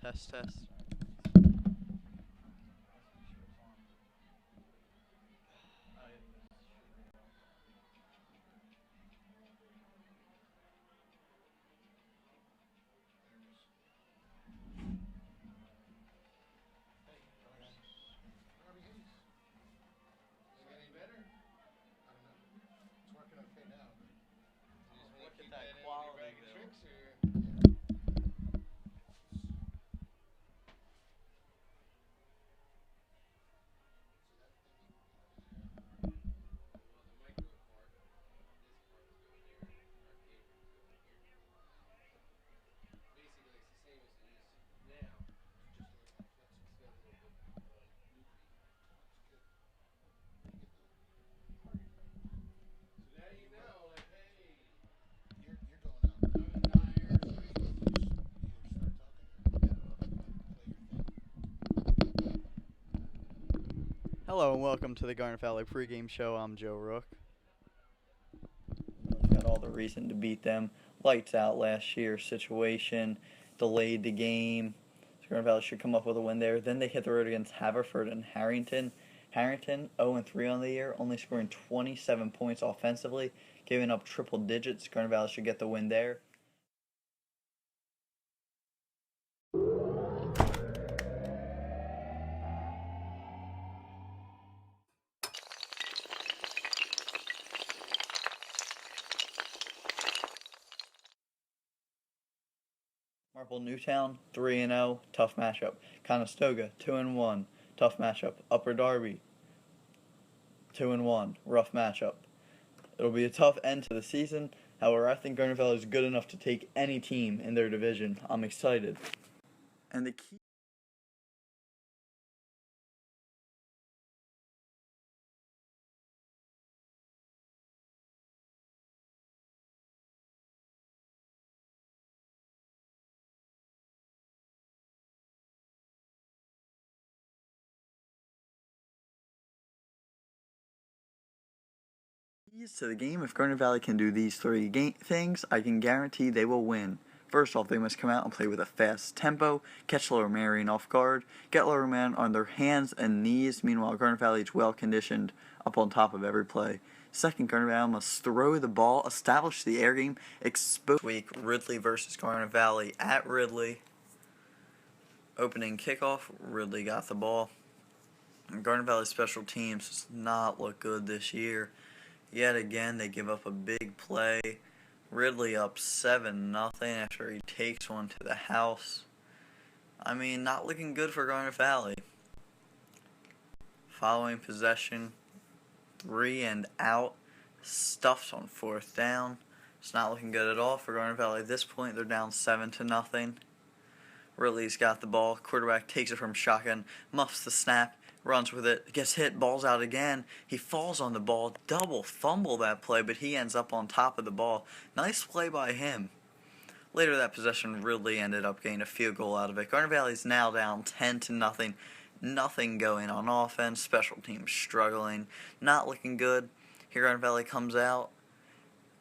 Test, test. Look at that quality, though. Hello and welcome to the Garnet Valley pregame show. I'm Joe Rook. Got all the reason to beat them. Lights out last year situation, delayed the game. Garnet Valley should come up with a win there. Then they hit the road against Haverford and Harrington. Harrington 0-3 on the year, only scoring 27 points offensively, giving up triple digits. Garnet Valley should get the win there. Marple Newtown 3-0, tough matchup. Conestoga 2-1, tough matchup. Upper Darby 2-1, rough matchup. It'll be a tough end to the season. However, I think Garnet Valley is good enough to take any team in their division. I'm excited. And the key keys to the game, if Garnet Valley can do these three things, I can guarantee they will win. First off, they must come out and play with a fast tempo, catch Lower Merion off guard, get Lower Merion on their hands and knees. Meanwhile, Garnet Valley is well conditioned up on top of every play. Second, Garnet Valley must throw the ball, establish the air game, expose. Week, Ridley versus Garnet Valley at Ridley. Opening kickoff, Ridley got the ball. Garnet Valley special teams does not look good this year. Yet again, they give up a big play. Ridley up 7-0 after he takes one to the house. I mean, not looking good for Garnet Valley. Following possession, 3 and out, stuffed on 4th down. It's not looking good at all for Garnet Valley. At this point, they're down 7-0. Ridley's got the ball. Quarterback takes it from shotgun, muffs the snap, runs with it, gets hit, ball's out again. He falls on the ball, double fumble that play, but he ends up on top of the ball. Nice play by him. Later that possession, Ridley ended up getting a field goal out of it. Garnet Valley's now down 10-0. Nothing going on offense. Special teams struggling. Not looking good. Here Garnet Valley comes out.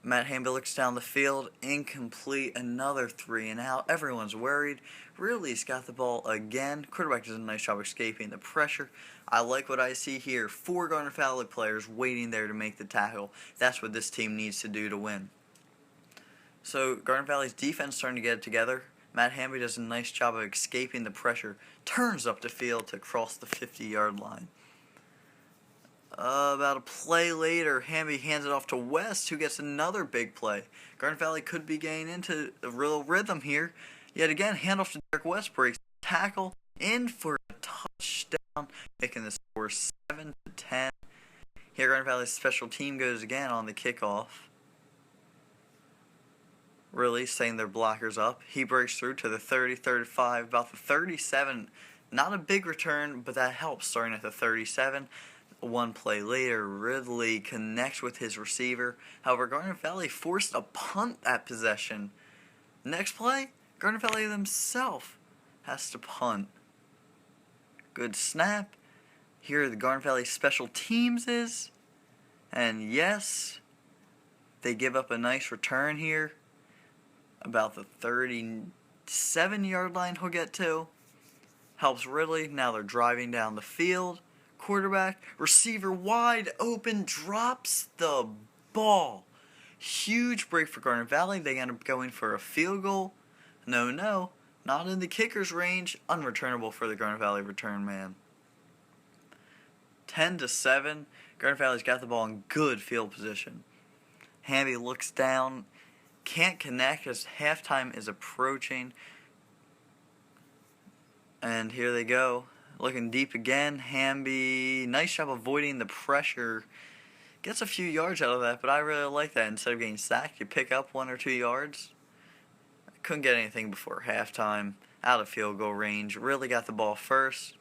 Matt Hamby looks down the field, incomplete, another 3 and out. Everyone's worried. Ridley's got the ball again. Quarterback does a nice job escaping the pressure. I like what I see here. 4 Garnet Valley players waiting there to make the tackle. That's what this team needs to do to win. So Garnet Valley's defense starting to get it together. Matt Hamby does a nice job of escaping the pressure. Turns up the field to cross the 50-yard line. About a play later, Hamby hands it off to West, who gets another big play. Garnet Valley could be getting into a real rhythm here. Yet again, handoff to Derek West, breaks tackle, in for a touchdown, making the score 7-10. Here, Garnet Valley's special team goes again on the kickoff. Really setting their blockers up. He breaks through to the 30, 35, about the 37. Not a big return, but that helps, starting at the 37. One play later, Ridley connects with his receiver. However, Garnet Valley forced a punt that possession. Next play, Garnet Valley themselves has to punt. Good snap. Here the Garnet Valley special teams is. And yes, they give up a nice return here. About the 37-yard line he'll get to. helps Ridley. Now they're driving down the field. Quarterback, receiver wide open, drops the ball. Huge break for Garnet Valley. They end up going for a field goal. No, not in the kicker's range. Unreturnable for the Garnet Valley return man. 10-7. Garnet Valley's got the ball in good field position. Hamby looks down, can't connect as halftime is approaching. And here they go. Looking deep again. Hamby, nice job avoiding the pressure. Gets a few yards out of that, but I really like that. Instead of getting sacked, you pick up 1 or 2 yards. Couldn't get anything before halftime. Out of field goal range. Really got the ball first.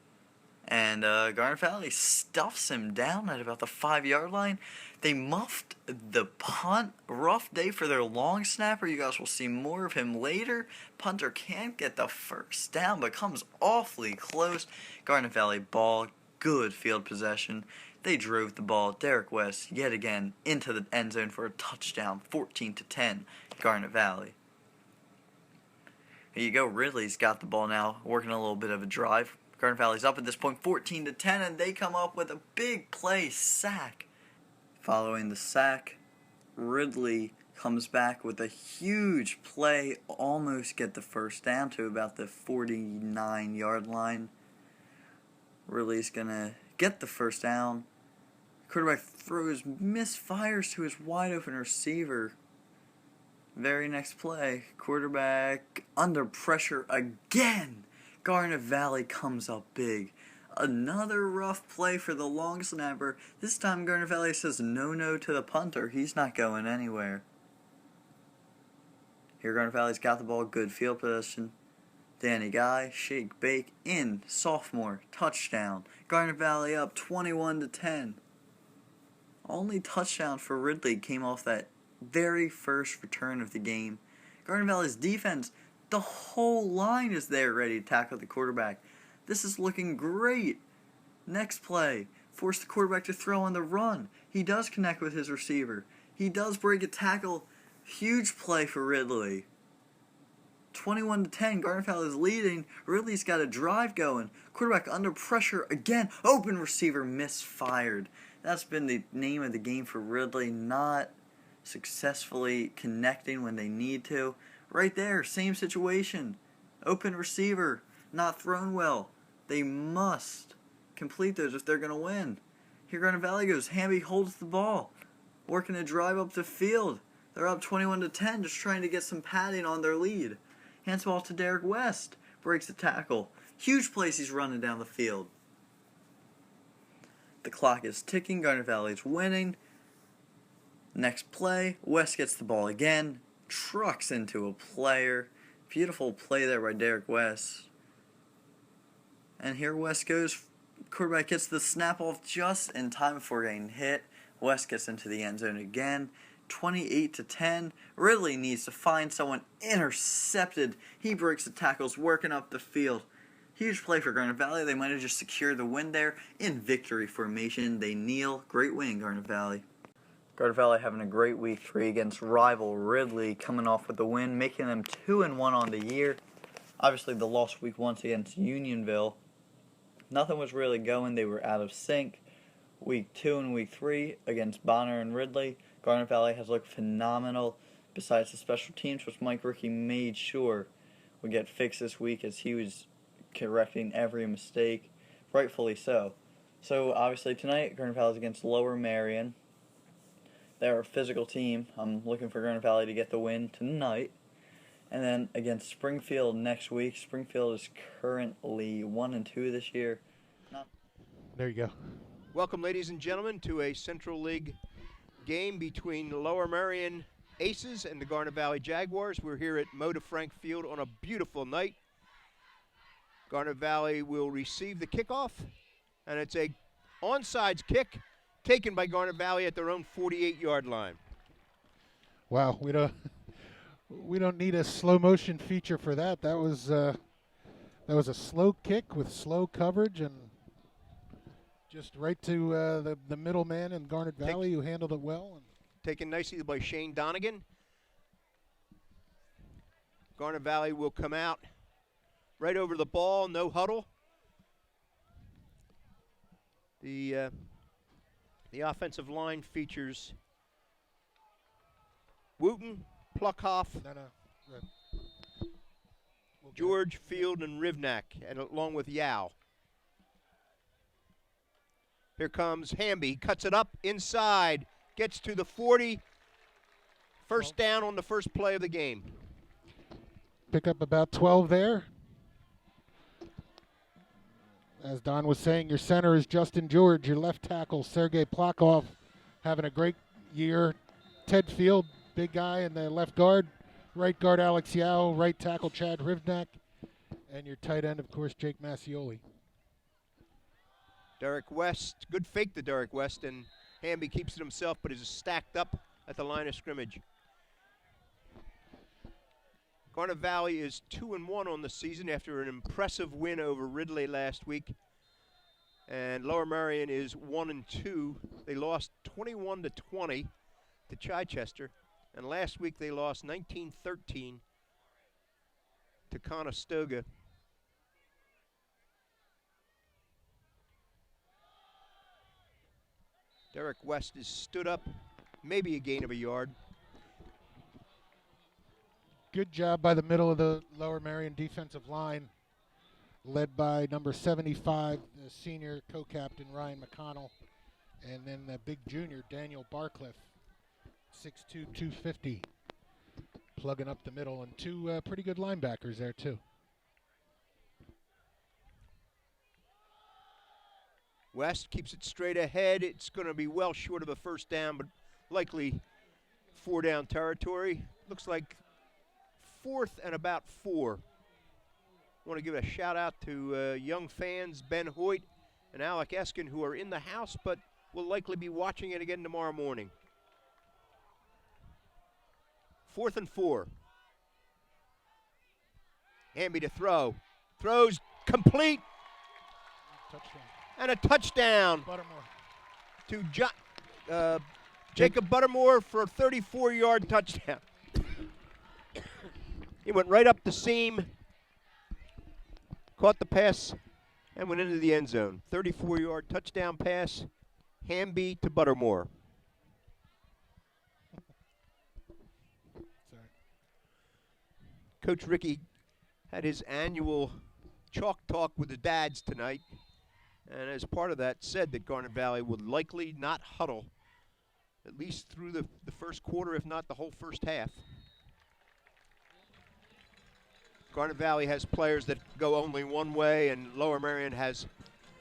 And Garnet Valley stuffs him down at about the 5-yard line. They muffed the punt. Rough day for their long snapper. You guys will see more of him later. Punter can't get the first down, but comes awfully close. Garnet Valley ball. Good field possession. They drove the ball. Derek West yet again into the end zone for a touchdown. 14-10. Garnet Valley. Here you go. Ridley's got the ball now. Working a little bit of a drive. Garnet Valley's up at this point 14-10, and they come up with a big play sack. Following the sack, Ridley comes back with a huge play, almost get the first down to about the 49-yard line. Ridley's going to get the first down. Quarterback throws, misfires to his wide open receiver. Very next play, quarterback under pressure again. Garnet Valley comes up big. Another rough play for the long snapper. This time Garnet Valley says no to the punter. He's not going anywhere. Here Garnet Valley's got the ball. Good field position. Danny Guy, shake, bake, in. Sophomore, touchdown. Garnet Valley up 21-10. Only touchdown for Ridley came off that very first return of the game. Garnet Valley's defense, the whole line is there ready to tackle the quarterback. This is looking great. Next play, force the quarterback to throw on the run. He does connect with his receiver. He does break a tackle. Huge play for Ridley. 21-10, Garnet Valley is leading. Ridley's got a drive going. Quarterback under pressure again. Open receiver misfired. That's been the name of the game for Ridley, not successfully connecting when they need to. Right there, same situation. Open receiver, not thrown well. They must complete those if they're going to win. Here Garnet Valley goes. Hamby holds the ball. Working a drive up the field. They're up 21-10, just trying to get some padding on their lead. Hands the ball to Derek West. Breaks the tackle. Huge place he's running down the field. The clock is ticking. Garnet Valley's winning. Next play, West gets the ball again. Trucks into a player. Beautiful play there by Derek West. And here West goes. Quarterback gets the snap off just in time before getting hit. West gets into the end zone again. 28-10. Ridley needs to find someone. Intercepted. He breaks the tackles, working up the field. Huge play for Garnet Valley. They might have just secured the win there. In victory formation, they kneel. Great win, Garnet Valley. Garnet Valley having a great week 3 against rival Ridley, coming off with the win, making them 2-1 on the year. Obviously, the loss week 1 against Unionville. Nothing was really going. They were out of sync. Week 2 and week 3 against Bonner and Ridley. Garnet Valley has looked phenomenal. Besides the special teams, which Mike Rickey made sure would get fixed this week as he was correcting every mistake. Rightfully so. So, obviously, tonight, Garnet Valley is against Lower Merion. They're a physical team. I'm looking for Garnet Valley to get the win tonight. And then against Springfield next week. Springfield is currently 1-2 this year. There you go. Welcome, ladies and gentlemen, to a Central League game between the Lower Merion Aces and the Garnet Valley Jaguars. We're here at Moda Frank Field on a beautiful night. Garnet Valley will receive the kickoff, and it's a onside kick taken by Garnet Valley at their own 48-yard line. Wow, we don't need a slow motion feature for that. That was a slow kick with slow coverage and just right to the middleman in Garnet Valley who handled it well. Taken nicely by Shane Donegan. Garnet Valley will come out right over the ball, no huddle. The offensive line features Wooten, Pluckhoff, George, Field, and Rivnak, and along with Yao. Here comes Hamby. He cuts it up inside, gets to the 40. First down on the first play of the game. Pick up about 12 there. As Don was saying, your center is Justin George. Your left tackle, Sergei Plakov, having a great year. Ted Field, big guy in the left guard. Right guard, Alex Yao. Right tackle, Chad Rivnak. And your tight end, of course, Jake Massioli. Derek West, good fake to Derek West, and Hamby keeps it himself, but is stacked up at the line of scrimmage. Garnet Valley is 2-1 on the season after an impressive win over Ridley last week. And Lower Merion is 1-2. They lost 21-20 to Chichester. And last week they lost 19-13 to Conestoga. Derek West is stood up, maybe a gain of a yard. Good job by the middle of the Lower Merion defensive line, led by number 75, the senior co-captain Ryan McConnell, and then the big junior Daniel Barcliffe, 6'2", 250, plugging up the middle, and two pretty good linebackers there too. West keeps it straight ahead. It's going to be well short of a first down, but likely 4-down territory. Looks like 4th and about 4. I want to give a shout out to young fans, Ben Hoyt and Alec Eskin, who are in the house, but will likely be watching it again tomorrow morning. 4th and 4. Hamby to throw. Throws complete. Touchdown. And a touchdown Buttermore. to Jacob Buttermore for a 34-yard touchdown. He went right up the seam, caught the pass, and went into the end zone. 34-yard touchdown pass, Hamby to Buttermore. Sorry. Coach Ricky had his annual chalk talk with the dads tonight, and as part of that said that Garnet Valley would likely not huddle, at least through the first quarter, if not the whole first half. Garnet Valley has players that go only one way, and Lower Merion has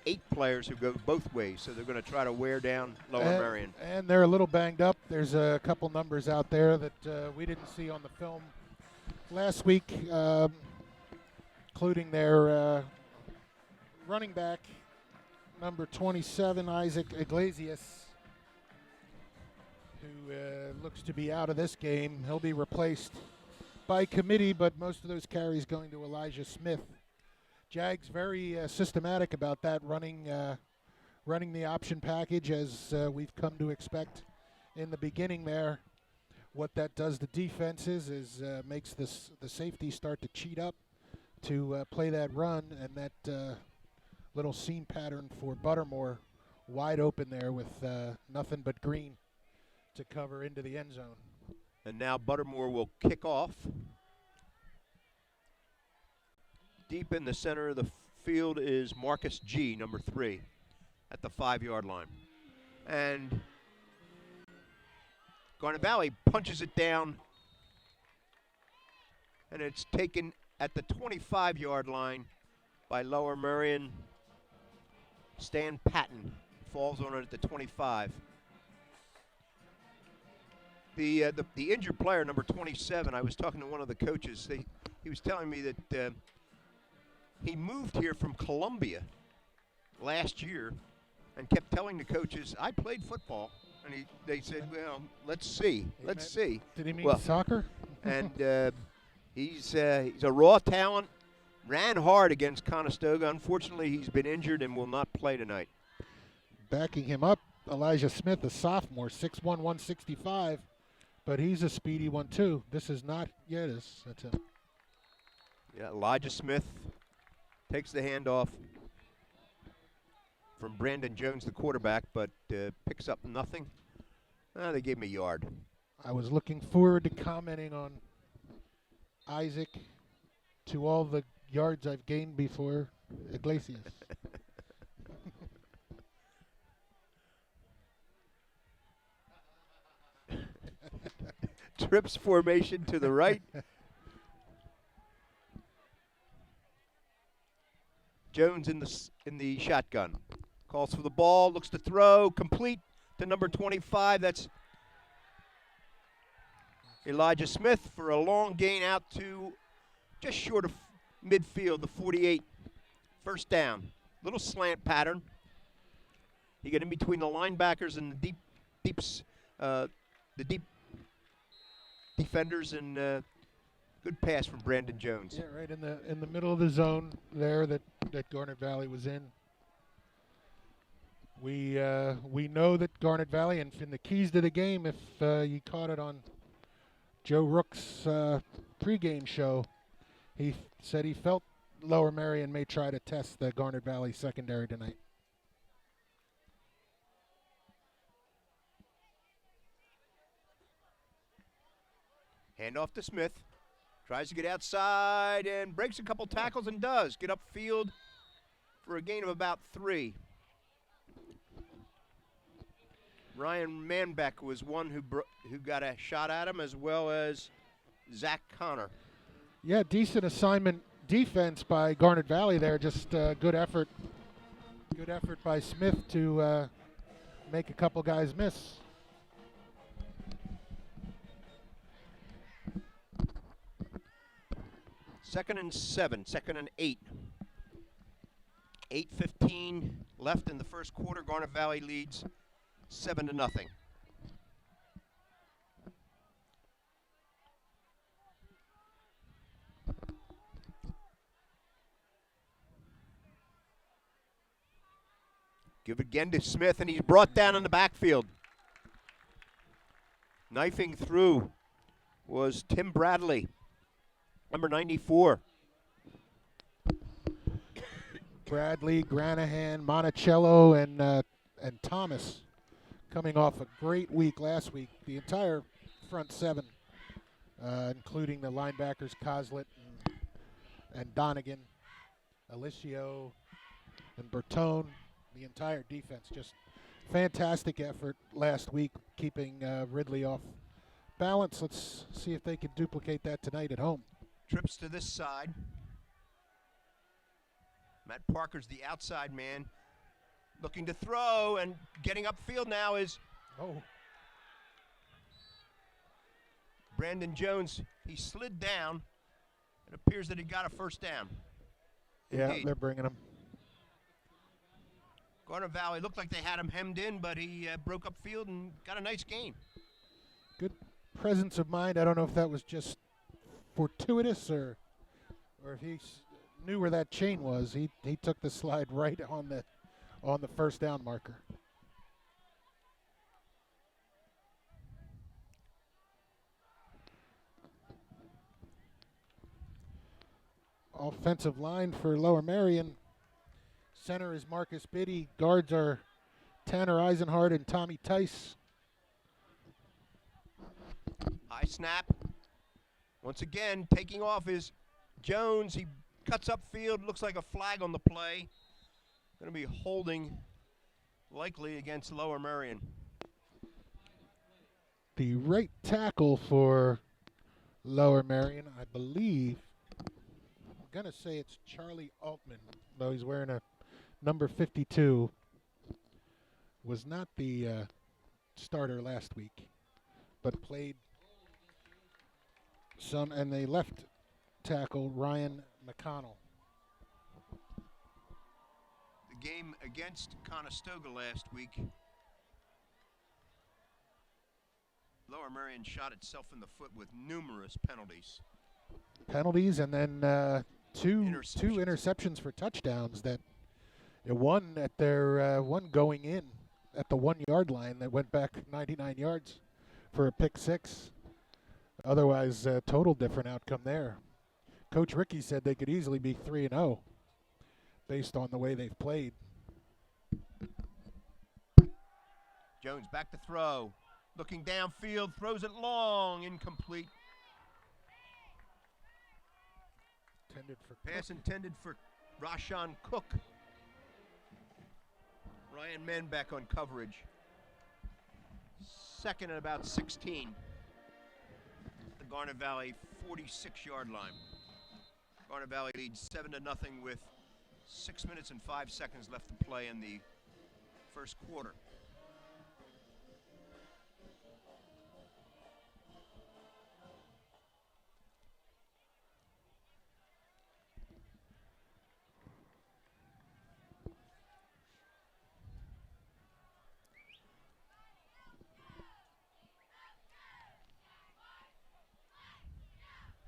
8 players who go both ways, so they're going to try to wear down Lower Merion. And they're a little banged up. There's a couple numbers out there that we didn't see on the film last week, including their running back, number 27, Isaac Iglesias, who looks to be out of this game. He'll be replaced by committee, but most of those carries going to Elijah Smith. Jag's very systematic about that, running the option package as we've come to expect in the beginning there. What that does to defenses is makes the safety start to cheat up to play that run, and that little seam pattern for Buttermore wide open there with nothing but green to cover into the end zone. And now Buttermore will kick off. Deep in the center of the field is Marcus G., number 3, at the 5-yard line. And Garnet Valley punches it down, and it's taken at the 25-yard line by Lower Merion. Stan Patton falls on it at the 25. The injured player, number 27, I was talking to one of the coaches. He was telling me that he moved here from Columbia last year and kept telling the coaches, I played football. And they said, well, let's see. Let's see. Did he mean soccer? And he's a raw talent, ran hard against Conestoga. Unfortunately, he's been injured and will not play tonight. Backing him up, Elijah Smith, a sophomore, 6'1", 165. But he's a speedy one, too. This is not Yedis. That's him. Yeah, Elijah Smith takes the handoff. from Brandon Jones, the quarterback, but picks up nothing. They gave him a yard. I was looking forward to commenting on Isaac to all the yards I've gained before Iglesias. Trips formation to the right. Jones in the shotgun. Calls for the ball, looks to throw, complete to number 25. That's Elijah Smith for a long gain out to just short of midfield, the 48. First down. Little slant pattern. You get in between the linebackers and the deep defenders, and good pass from Brandon Jones. Yeah, right in the middle of the zone there that Garnet Valley was in. We know that Garnet Valley, and the keys to the game, if you caught it on Joe Rook's pregame show, he said he felt Lower Merion may try to test the Garnet Valley secondary tonight. Hand off to Smith. Tries to get outside and breaks a couple tackles and does get upfield for a gain of about 3. Ryan Manbeck was one who got a shot at him, as well as Zach Connor. Yeah, decent assignment defense by Garnet Valley there. Just good effort. Good effort by Smith to make a couple guys miss. Second and 7, second and 8. 8:15 left in the first quarter. Garnet Valley leads 7-0. Give it again to Smith, and he's brought down in the backfield. Knifing through was Tim Bradley, number 94. Bradley, Granahan, Monticello, and Thomas coming off a great week last week. The entire front 7, including the linebackers Coslet and Donegan, Alicio, and Bertone. The entire defense, just fantastic effort last week, keeping Ridley off balance. Let's see if they can duplicate that tonight at home. Trips to this side. Matt Parker's the outside man, looking to throw, and getting upfield now is Brandon Jones. He slid down. It appears that he got a first down. Yeah, Indeed. they're bringing him. Garnet Valley looked like they had him hemmed in, but he broke up field and got a nice gain. Good presence of mind. I don't know if that was just fortuitous or if he knew where that chain was. He took the slide right on the first down marker. Offensive line for Lower Merion. Center is Marcus Biddy. Guards are Tanner Eisenhardt and Tommy Tice. High snap. Once again, taking off is Jones. He cuts upfield. Looks like a flag on the play. Going to be holding likely against Lower Merion. The right tackle for Lower Merion, I believe, I'm going to say it's Charlie Altman, though he's wearing a number 52, was not the starter last week, but played some, and they left tackle Ryan McConnell. The game against Conestoga last week, Lower Merion shot itself in the foot with numerous penalties. And then two interceptions for touchdowns. That one at their one going in at the 1 yard line that went back 99 yards for a pick 6. Otherwise, total different outcome there. Coach Ricky said they could easily be 3-0 based on the way they've played. Jones back to throw. Looking downfield, throws it long, incomplete. Pass intended for Rashawn Cook. Ryan Men back on coverage. Second and about 16. The Garnet Valley 46-yard line. Garnet Valley leads 7-0 with 6 minutes and 5 seconds left to play in the first quarter.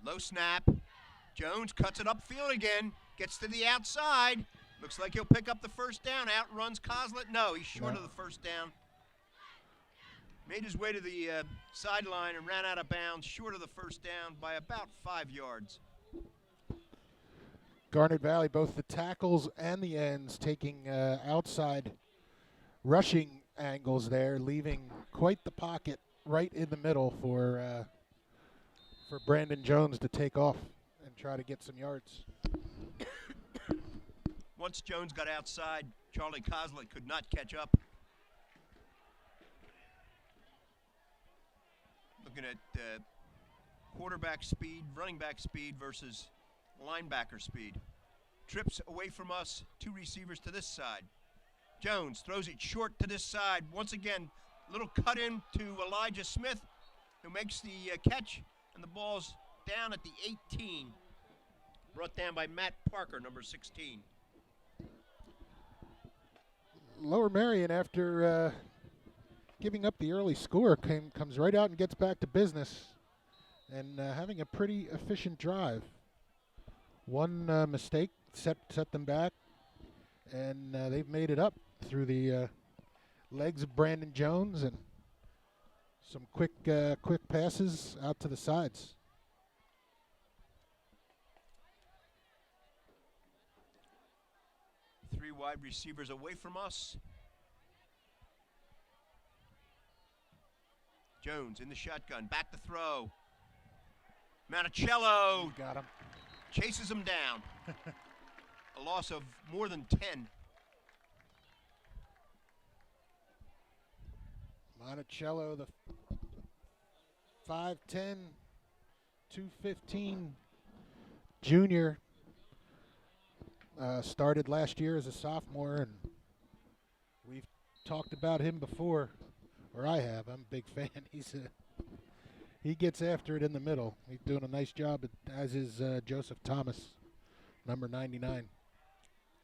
Low snap. Jones cuts it upfield again. Gets to the outside. Looks like he'll pick up the first down. Outruns Coslet. No, he's short of the first down. Made his way to the sideline and ran out of bounds, short of the first down by about 5 yards. Garnet Valley, both the tackles and the ends taking outside rushing angles there, leaving quite the pocket right in the middle for Brandon Jones to take off and try to get some yards. Once Jones got outside, Charlie Coslet could not catch up. Looking at quarterback speed, running back speed versus linebacker speed. Trips away from us, 2 receivers to this side. Jones throws it short to this side. Once again, little cut in to Elijah Smith, who makes the catch, and the ball's down at the 18. Brought down by Matt Parker, number 16. Lower Merion, after giving up the early score, comes right out and gets back to business and having a pretty efficient drive. One mistake set them back, and they've made it up through the legs of Brandon Jones and some quick passes out to the sides. Three wide receivers away from us. Jones in the shotgun, back to throw. Monticello Got him. chases him down. A loss of more than 10. Monticello, the 5'10", 215 junior, started last year as a sophomore, and we've talked about him before, or I have. I'm a big fan. He gets after it in the middle. He's doing a nice job, as is Joseph Thomas, number 99.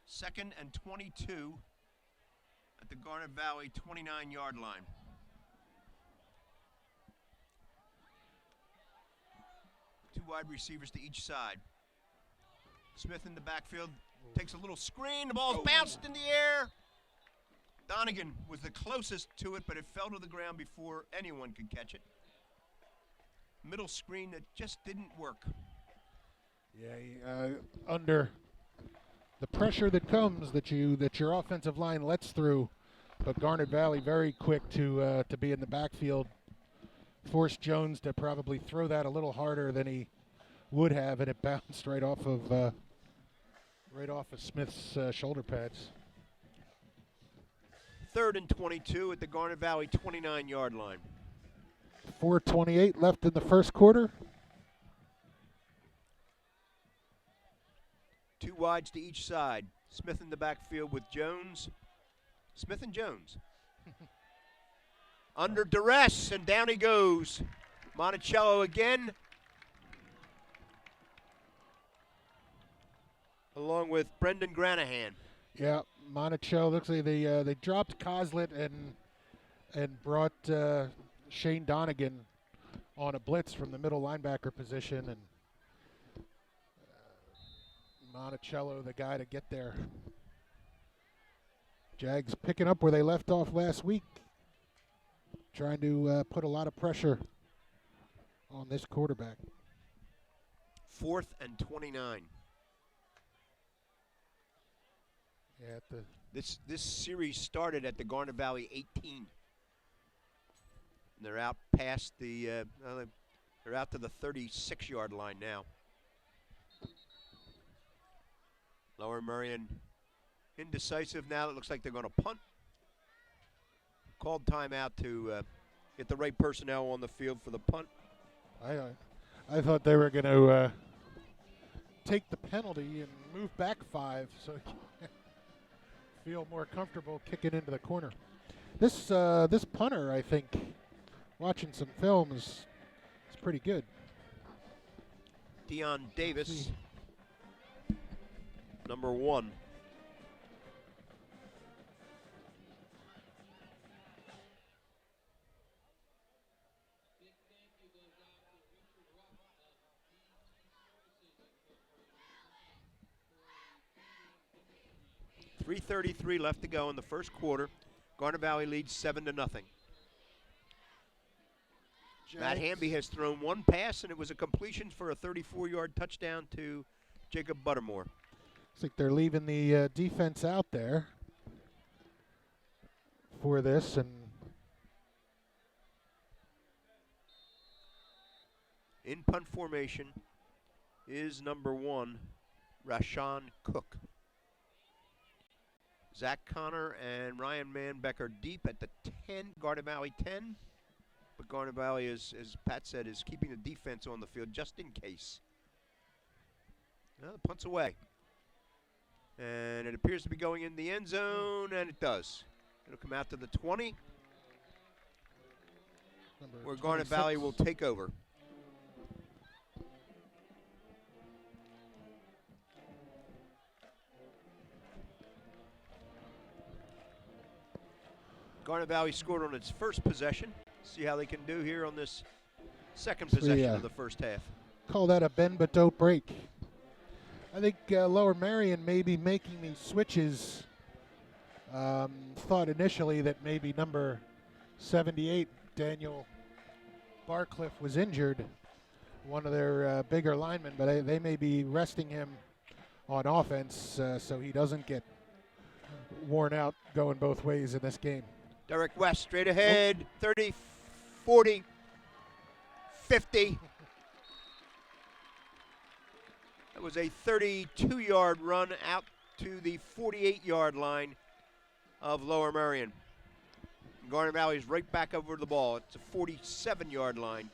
2nd and 22 at the Garnet Valley 29-yard line. Two wide receivers to each side. Smith in the backfield takes a little screen. The ball's bounced in the air. Donegan was the closest to it, but it fell to the ground before anyone could catch it. Middle screen that just didn't work. Yeah, under the pressure that comes that your offensive line lets through, but Garnet Valley very quick to be in the backfield, forced Jones to probably throw that a little harder than he would have, and it bounced right off of Smith's shoulder pads. 3rd and 22 at the Garnet Valley 29-yard line. 4:28 left in the first quarter. Two wides to each side. Smith in the backfield with Jones. Smith and Jones. Under duress, and down he goes. Monticello again. Along with Brendan Granahan. Yeah, Monticello looks like they dropped Coslet and brought Shane Donegan on a blitz from the middle linebacker position, and Monticello the guy to get there. Jags picking up where they left off last week, trying to put a lot of pressure on this quarterback. 4th and 29. Yeah, This series started at the Garnet Valley 18. And they're out past the, they're out to the 36-yard line now. Lower Merion indecisive now. It looks like they're going to punt. Called timeout to get the right personnel on the field for the punt. I thought they were going to take the penalty and move back 5 so feel more comfortable kicking into the corner. This punter, I think, watching some film is pretty good. Dion Davis, number 1. .333 left to go in the first quarter. Garnet Valley leads 7-0. Matt Hamby has thrown one pass, and it was a completion for a 34-yard touchdown to Jacob Buttermore. Looks like they're leaving the defense out there for this, and in punt formation is number 1, Rashawn Cook. Zach Connor and Ryan Manbecker deep at the 10, Garnet Valley 10. But Garnet Valley, as Pat said, is keeping the defense on the field just in case. Well, the punt's away. And it appears to be going in the end zone, and it does. It'll come out to the 20, where Garnet Valley will take over. Garnet Valley scored on its first possession. See how they can do here on this second possession of the first half. Call that a bend but don't break. I think Lower Merion may be making these switches. Thought initially that maybe number 78, Daniel Barcliffe, was injured, one of their bigger linemen, but they may be resting him on offense so he doesn't get worn out going both ways in this game. Derek West straight ahead, 30, 40, 50. That was a 32-yard run out to the 48-yard line of Lower Merion. Garnet Valley is right back over the ball. It's a 47-yard line.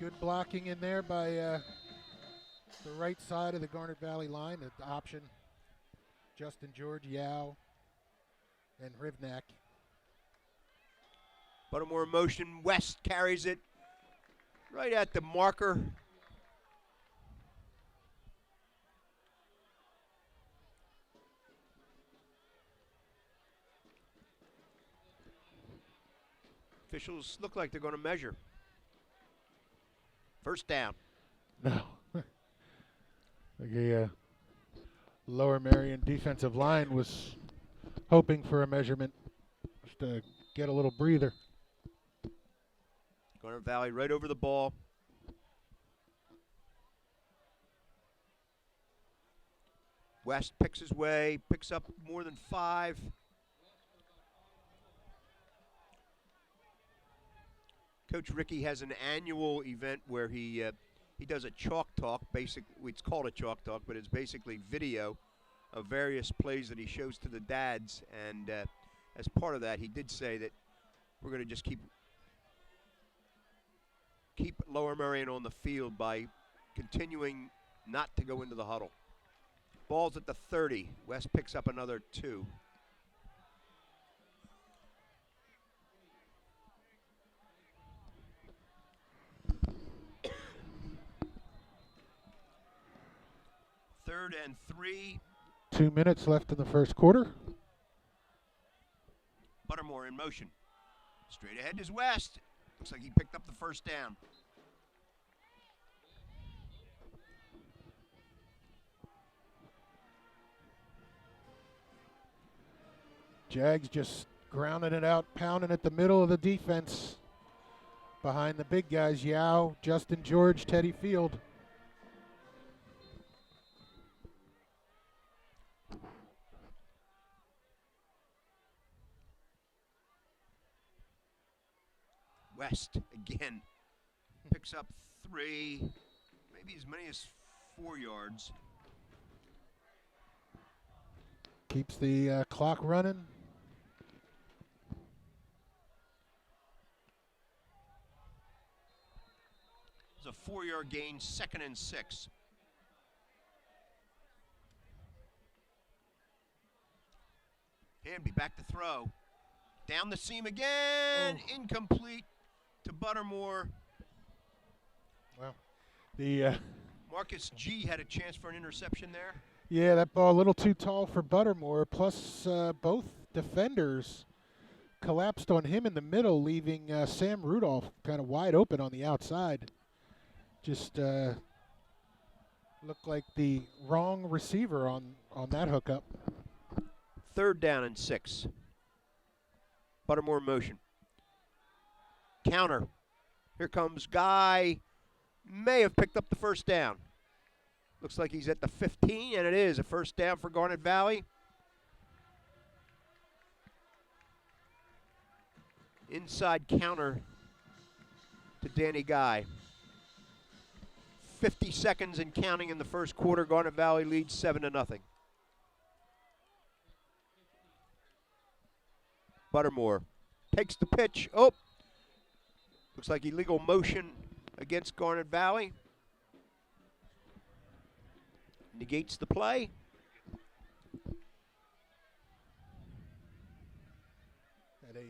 Good blocking in there by the right side of the Garnet Valley line. The option, Justin George, Yao, and Rivnak. Buttermore in motion. West carries it right at the marker. Officials look like they're going to measure. First down. No. The Lower Merion defensive line was hoping for a measurement just to get a little breather. Garnet Valley right over the ball. West picks his way, picks up more than 5. Coach Ricky has an annual event where he does a chalk talk. It's called a chalk talk, but it's basically video of various plays that he shows to the dads. And as part of that, he did say that we're going to just keep Lower Merion on the field by continuing not to go into the huddle. Ball's at the 30. West picks up another 2. Third and 3. 2 minutes left in the first quarter. Buttermore in motion. Straight ahead is West. Looks like he picked up the first down. Jags just grounding it out, pounding at the middle of the defense. Behind the big guys, Yao, Justin George, Teddy Field. West again picks up 3, maybe as many as 4 yards. Keeps the clock running. It's a 4-yard gain, 2nd and 6. Hamby back to throw. Down the seam again, incomplete to Buttermore. Well, the Marcus G had a chance for an interception there. yeah, that ball a little too tall for Buttermore. Plus, both defenders collapsed on him in the middle, leaving Sam Rudolph kind of wide open on the outside. Just looked like the wrong receiver on that hookup. 3rd down and 6. Buttermore in motion. Counter. Here comes Guy. May have picked up the 1st down. Looks like he's at the 15, and it is a 1st down for Garnet Valley. Inside counter to Danny Guy. 50 seconds and counting in the 1st quarter. Garnet Valley leads 7-0. Buttermore takes the pitch. Oh, looks like illegal motion against Garnet Valley. Negates the play. At a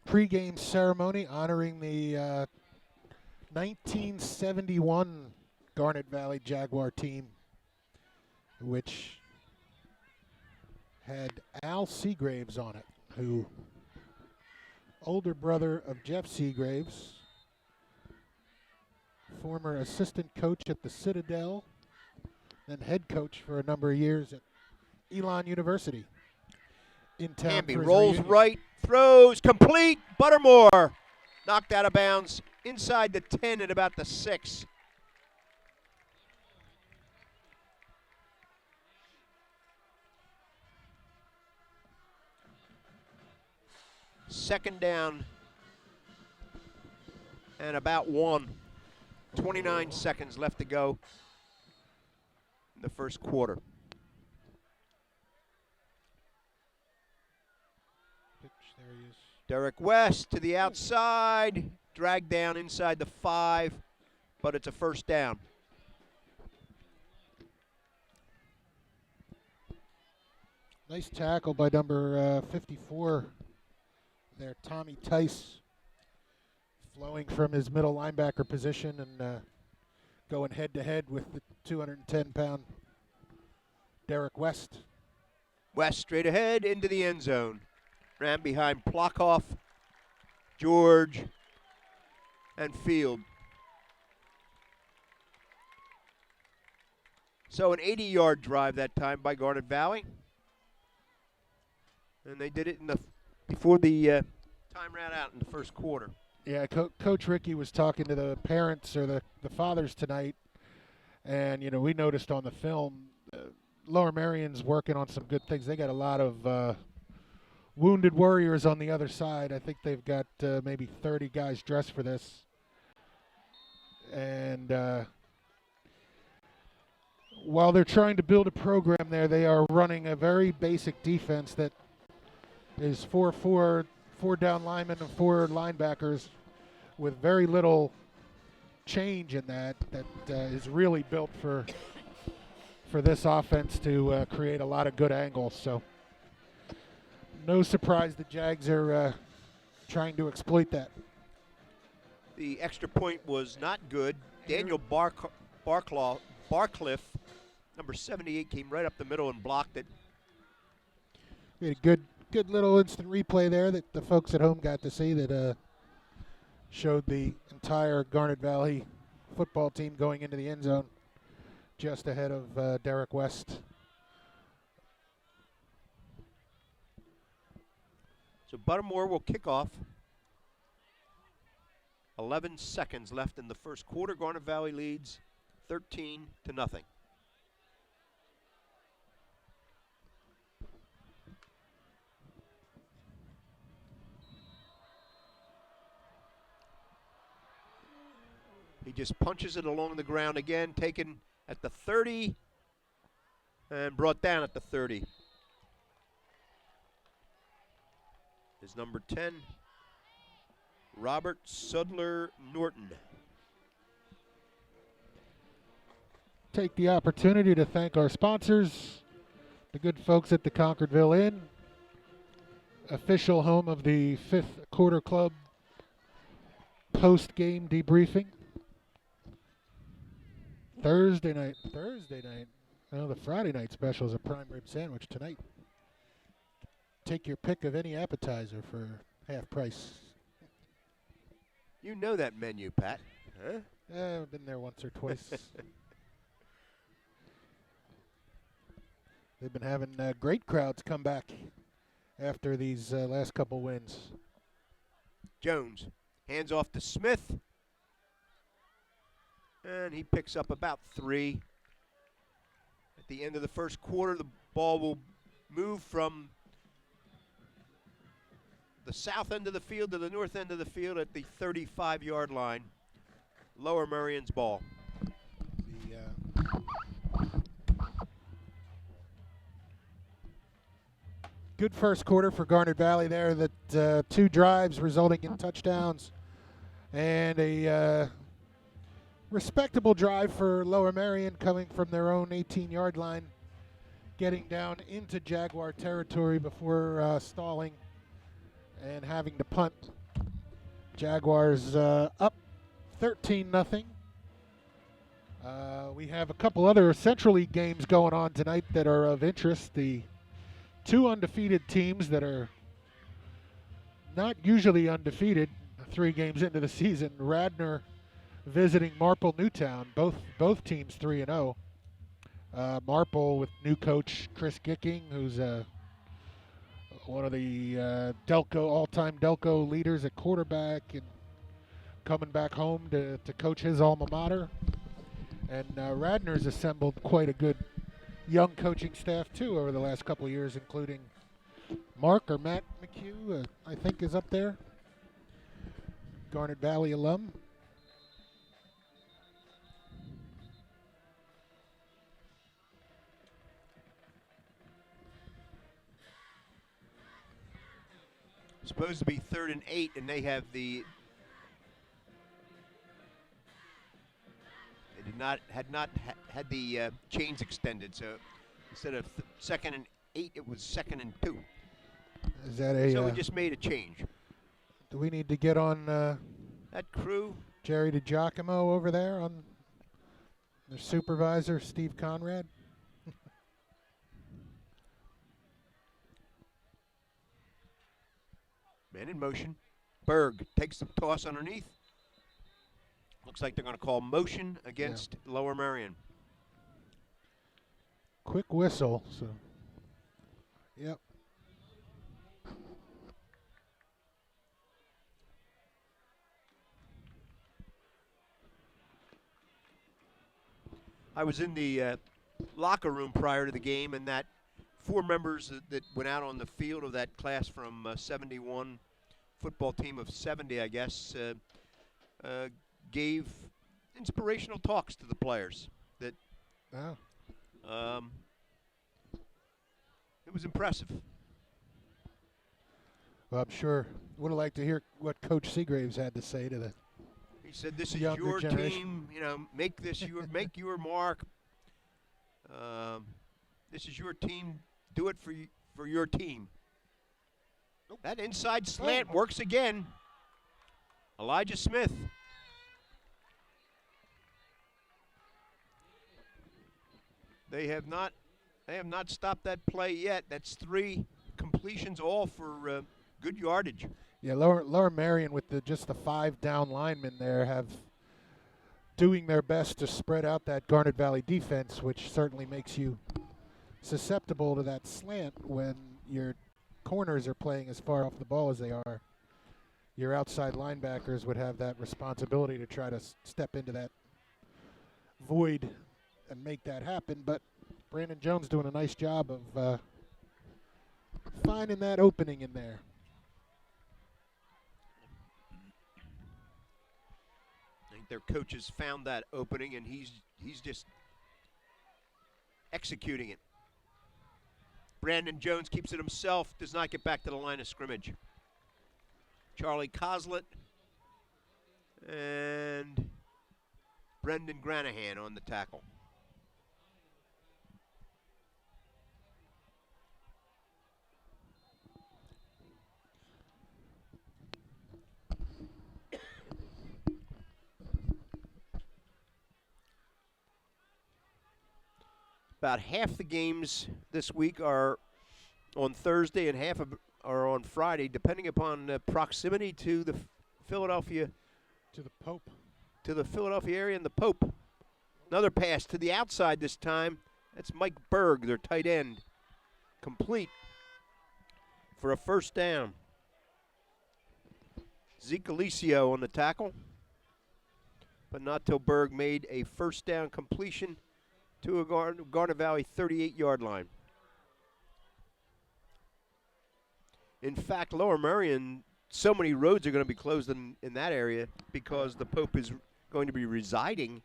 pregame ceremony honoring the 1971 Garnet Valley Jaguar team, which had Al Seagraves on it, who older brother of Jeff Seagraves, former assistant coach at the Citadel, then head coach for a number of years at Elon University. In town Hamby for his rolls reunion. right, throws complete. Buttermore knocked out of bounds inside the 10 at about the 6. Second down and about 1. 29 seconds left to go in the 1st quarter. Pitch, there he is. Derek West to the outside, dragged down inside the 5, but it's a 1st down. Nice tackle by number 54 there, Tommy Tice, flowing from his middle linebacker position and going head-to-head with the 210-pound Derek West. West straight ahead into the end zone. Ran behind Plotkoff, George, and Field. So an 80-yard drive that time by Garnet Valley. And they did it before the time ran out in the 1st quarter. Yeah, Coach Ricky was talking to the parents or the fathers tonight, and, you know, we noticed on the film, Lower Merion's working on some good things. They got a lot of wounded warriors on the other side. I think they've got maybe 30 guys dressed for this. And while they're trying to build a program there, they are running a very basic defense that is 4 down linemen and 4 linebackers with very little change in that is really built for this offense to create a lot of good angles. So no surprise the Jags are trying to exploit that. The extra point was not good. Daniel Barcliffe, number 78, came right up the middle and blocked it. We had a good little instant replay there that the folks at home got to see that showed the entire Garnet Valley football team going into the end zone just ahead of Derek West. So Buttermore will kick off. 11 seconds left in the 1st quarter. Garnet Valley leads 13-0. He just punches it along the ground again, taken at the 30 and brought down at the 30. Is number 10, Robert Sudler Norton. Take the opportunity to thank our sponsors, the good folks at the Concordville Inn, official home of the 5th Quarter Club post-game debriefing. Thursday night. Oh, the Friday night special is a prime rib sandwich tonight. Take your pick of any appetizer for half price. You know that menu, Pat. Huh? I've been there once or twice. They've been having great crowds come back after these last couple wins. Jones hands off to Smith. And he picks up about 3. At the end of the first quarter, the ball will move from the south end of the field to the north end of the field at the 35-yard line. Lower Merion's ball. Good first quarter for Garnet Valley there. That 2 drives resulting in touchdowns, and a respectable drive for Lower Merion coming from their own 18-yard line, getting down into Jaguar territory before stalling and having to punt. Jaguars up 13-0. We have a couple other Central League games going on tonight that are of interest. The 2 undefeated teams that are not usually undefeated 3 games into the season. Radnor visiting Marple Newtown, both teams 3-0. Marple with new coach Chris Gicking, who's one of the all-time Delco leaders at quarterback, and coming back home to coach his alma mater. And Radnor's assembled quite a good young coaching staff too over the last couple of years, including Matt McHugh, I think is up there, Garnet Valley alum. Supposed to be 3rd and 8, and they had the chains extended. So instead of 2nd and 8, it was 2nd and 2. Is that a? So we just made a change. Do we need to get on That crew? Jerry DiGiacomo over there, on the supervisor Steve Conrad? Man in motion. Berg takes the toss underneath. Looks like they're going to call motion against Lower Merion. Quick whistle. So, yep. I was in the locker room prior to the game, and that 4 members that went out on the field of that class from 71 football team of 70, I guess, gave inspirational talks to the players. That it was impressive. Well, I'm sure would have liked to hear what Coach Seagraves had to say to the. He said, "This is younger your generation. team. You know, make your mark. This is your team. Do it for your team." Nope. That inside slant works again. Elijah Smith. They have not stopped that play yet. That's 3 completions, all for good yardage. Yeah, Lower Merion with just the 5 down linemen there have doing their best to spread out that Garnet Valley defense, which certainly makes you susceptible to that slant when your corners are playing as far off the ball as they are. Your outside linebackers would have that responsibility to try to step into that void and make that happen, but Brandon Jones doing a nice job of finding that opening in there. their coaches found that opening, and he's just executing it. Brandon Jones keeps it himself, does not get back to the line of scrimmage. Charlie Coslett and Brendan Granahan on the tackle. About half the games this week are on Thursday and half are on Friday, depending upon the proximity to the Philadelphia area and the Pope. Another pass to the outside this time. That's Mike Berg, their tight end, complete for a first down. Zeke Alicio on the tackle, but not till Berg made a first down completion to a Garnet Valley 38-yard line. In fact, Lower Merion, so many roads are going to be closed in that area because the Pope is going to be residing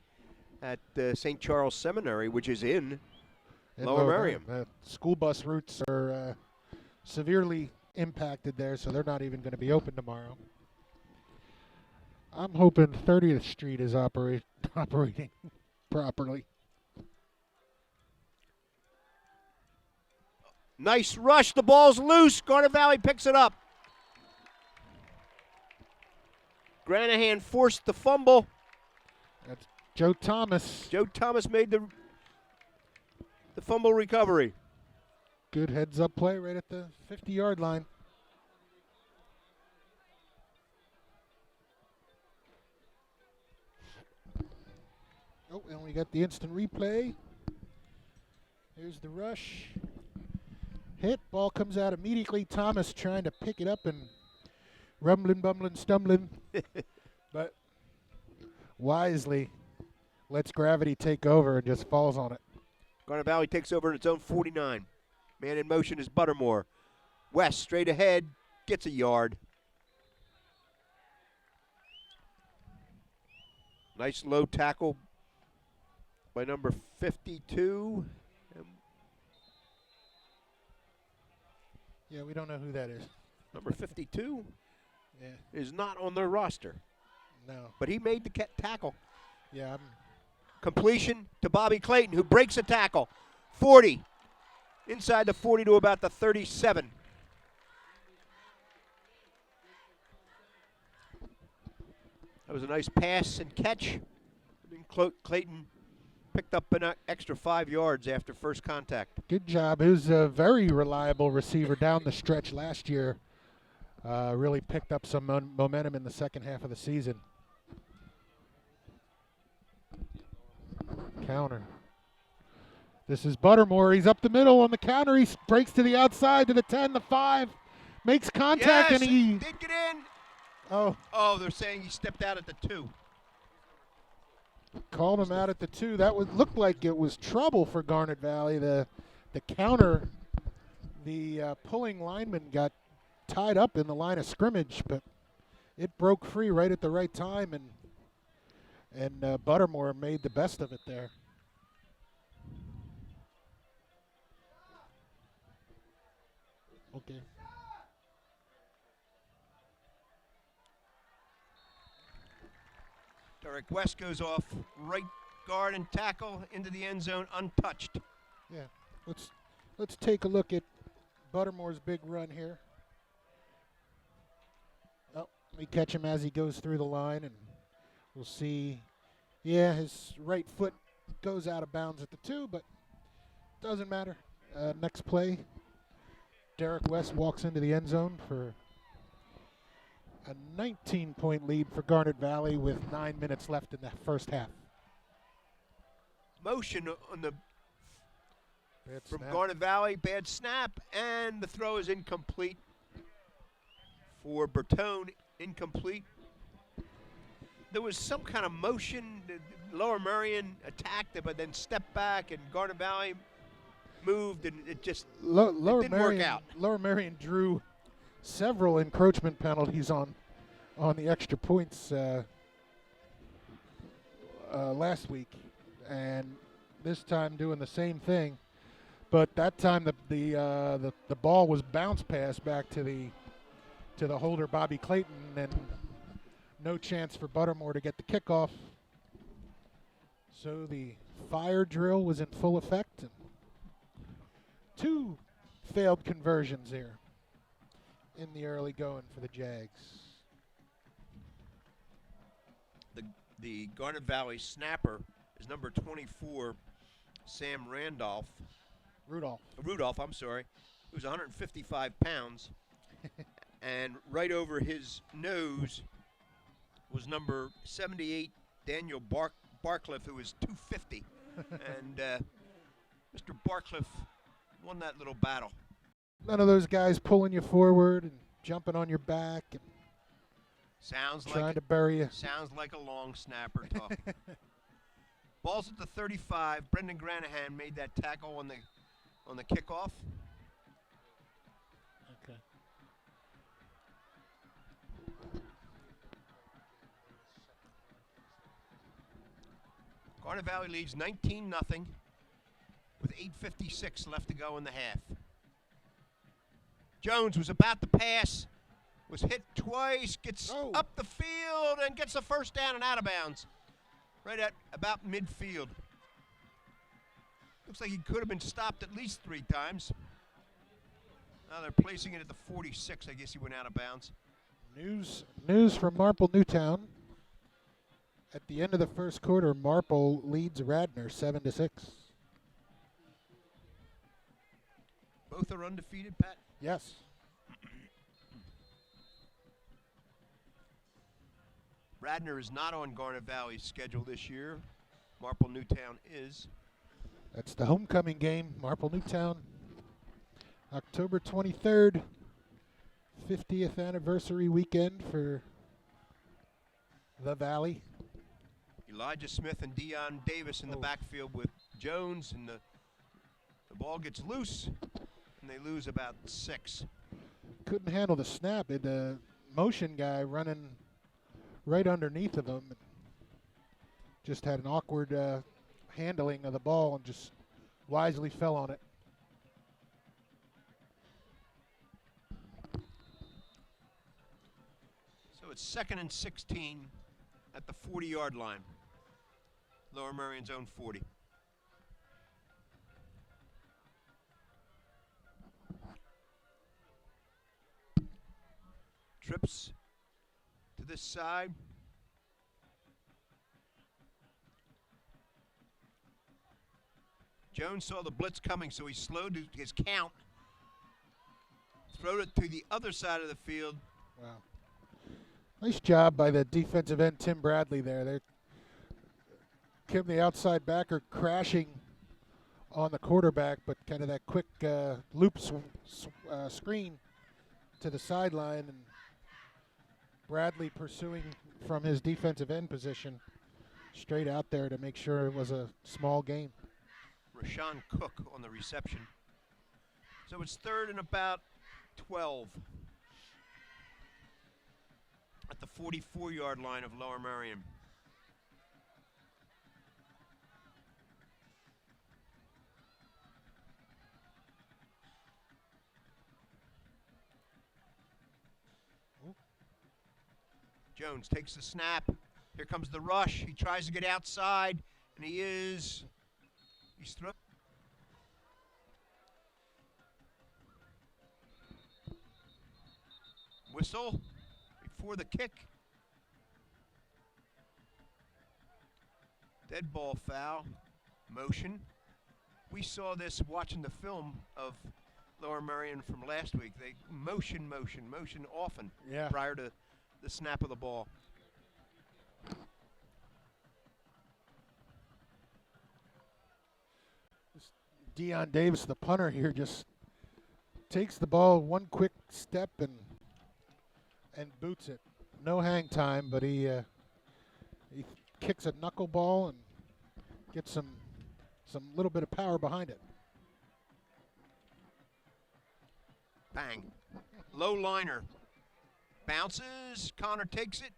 at St. Charles Seminary, which is in Lower Merion. School bus routes are severely impacted there, so they're not even going to be open tomorrow. I'm hoping 30th Street is operating properly. Nice rush. The ball's loose. Garnet Valley picks it up. Granahan forced the fumble. That's Joe Thomas. Joe Thomas made the fumble recovery. Good heads-up play right at the 50-yard line. Oh, and we got the instant replay. Here's the rush. Hit, ball comes out immediately. Thomas trying to pick it up and rumbling, bumbling, stumbling. But wisely lets gravity take over and just falls on it. Garnet Valley takes over in its own 49. Man in motion is Buttermore. West straight ahead, gets a yard. Nice low tackle by number 52. Yeah, we don't know who that is. Number 52 is not on their roster. No. But he made the tackle. Yeah. Completion to Bobby Clayton, who breaks a tackle. 40. Inside the 40 to about the 37. That was a nice pass and catch. Clayton picked up an extra 5 yards after first contact. Good job. He was a very reliable receiver down the stretch last year. Really picked up some momentum in the second half of the season. Counter. This is Buttermore. He's up the middle on the counter. He breaks to the outside to the 10, the 5. Makes contact, yes, and he did get in. Oh, they're saying he stepped out at the 2. Called him out at the 2. That looked like it was trouble for Garnet Valley. The counter, the pulling lineman got tied up in the line of scrimmage, but it broke free right at the right time, and Buttermore made the best of it there. Okay. Derek West goes off right guard and tackle into the end zone untouched. Yeah, let's take a look at Buttermore's big run here. Oh, we catch him as he goes through the line, and we'll see. Yeah, his right foot goes out of bounds at the 2, but doesn't matter. Next play, Derek West walks into the end zone for a 19-point lead for Garnet Valley with 9 minutes left in the first half. Motion on the from snap. Garnet Valley, bad snap, and the throw is incomplete for Bertone, incomplete. There was some kind of motion. Lower Merion attacked it, but then stepped back, and Garnet Valley moved, and it just didn't work out. Lower Merion drew several encroachment penalties on the extra points last week, and this time doing the same thing. But that time the ball was bounce pass back to the holder, Bobby Clayton, and no chance for Buttermore to get the kickoff. So the fire drill was in full effect. And 2 failed conversions here in the early going for the Jags. The Garnet Valley snapper is number 24, Sam Rudolph, I'm sorry, who's 155 pounds. And right over his nose was number 78, Daniel Barcliff, who was 250. And Mr. Barcliff won that little battle. None of those guys pulling you forward and jumping on your back and trying to bury you. Sounds like a long snapper talk. Ball's at the 35. Brendan Granahan made that tackle on the kickoff. Okay. Garnet Valley leads 19-0 with 8:56 left to go in the half. Jones was about to pass, was hit twice, gets up the field, and gets a first down and out of bounds. Right at about midfield. Looks like he could have been stopped at least 3 times. Now they're placing it at the 46. I guess he went out of bounds. News from Marple Newtown. At the end of the first quarter, Marple leads Radnor 7-6. Both are undefeated, Pat? Yes. Radnor is not on Garnet Valley's schedule this year. Marple Newtown is. That's the homecoming game, Marple Newtown. October 23rd, 50th anniversary weekend for the Valley. Elijah Smith and Dion Davis in the backfield with Jones, and the ball gets loose, and they lose about 6. Couldn't handle the snap. The motion guy running right underneath of him. Just had an awkward handling of the ball and just wisely fell on it. So it's 2nd and 16 at the 40-yard line. Lower Merion's own 40. Trips to this side. Jones saw the blitz coming, so he slowed his count. Throwed it to the other side of the field. Wow. Nice job by the defensive end, Tim Bradley, there. They're Kim, the outside backer, crashing on the quarterback, but kind of that quick loop screen to the sideline, and Bradley pursuing from his defensive end position straight out there to make sure it was a small gain. Rashawn Cook on the reception. So it's 3rd and about 12 at the 44-yard line of Lower Merion. Jones takes the snap. Here comes the rush. He tries to get outside, and he's thrown. Whistle before the kick. Dead ball foul. Motion. We saw this watching the film of Lower Merion from last week. They motion often prior to the snap of the ball. Dion Davis, the punter here, just takes the ball one quick step and boots it. No hang time, but he kicks a knuckleball and gets some little bit of power behind it. Bang. Low liner. Bounces. Connor takes it.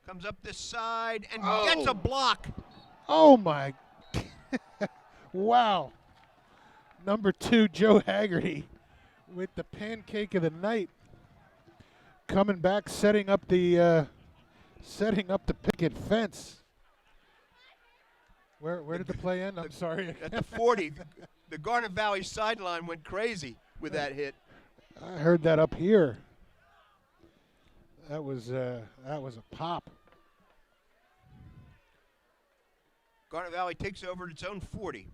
Comes up this side and gets a block. Oh, my. Wow. Number 2, Joe Haggerty, with the pancake of the night. Coming back, setting up the picket fence. Where did the play end? I'm sorry. At the 40, the Garnet Valley sideline went crazy with that hit. I heard that up here. That was a pop. Garnet Valley takes over at its own 40.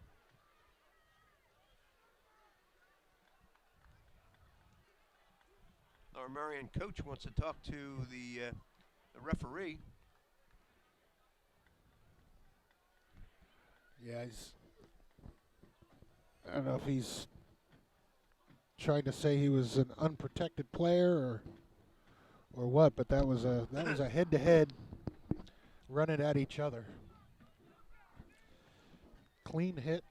Lower Merion coach wants to talk to the referee. Yeah, I don't know if he's trying to say he was an unprotected player or what, but that was a head-to-head running at each other. Clean hit.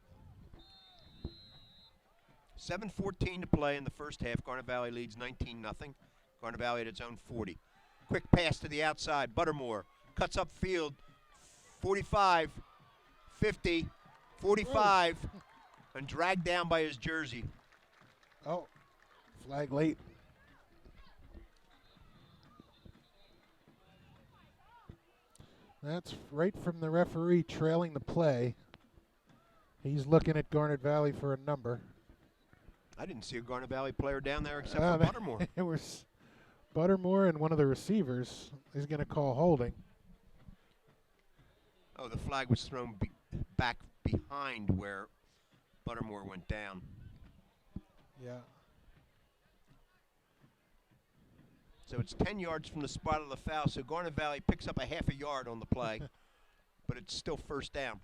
7:14 to play in the first half. Garnet Valley leads 19-0. Garnet Valley at its own 40. Quick pass to the outside. Buttermore cuts up field. 45, 50, 45, and dragged down by his jersey. Oh, flag late. That's right from the referee trailing the play. He's looking at Garnet Valley for a number. I didn't see a Garnet Valley player down there except for Buttermore. It was Buttermore and one of the receivers. He's going to call holding. Oh, the flag was thrown back behind where Buttermore went down. Yeah. So it's 10 yards from the spot of the foul, so Garnet Valley picks up a half a yard on the play, but it's still first down.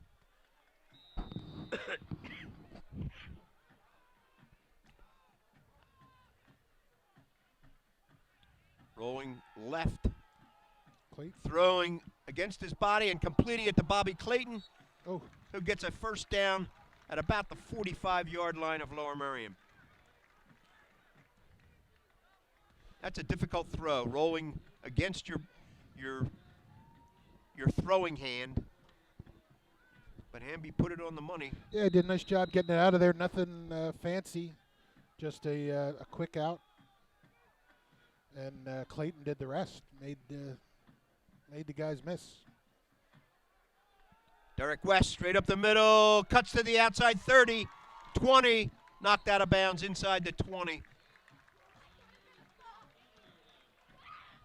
Rolling left. Clayton. Throwing against his body and completing it to Bobby Clayton, Oh, who gets a first down at about the 45-yard line of Lower Merion. That's a difficult throw, rolling against your throwing hand. But Hamby put it on the money. yeah, did a nice job getting it out of there. Nothing fancy, just a quick out. And Clayton did the rest. Made the guys miss. Derek West straight up the middle, cuts to the outside 30, 20, knocked out of bounds inside the 20.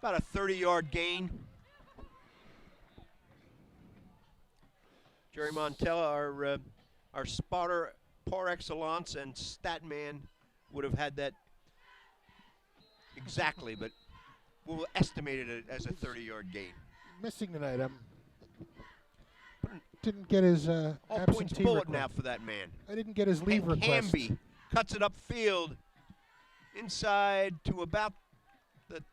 About a 30-yard gain. Jerry Montella, our spotter par excellence and stat man, would have had that exactly, but we'll estimate it as a 30-yard gain. Missing tonight. Didn't get his All points absentee bulletin request. out for that man. I didn't get his leave request. Hamby cuts it upfield, inside to about the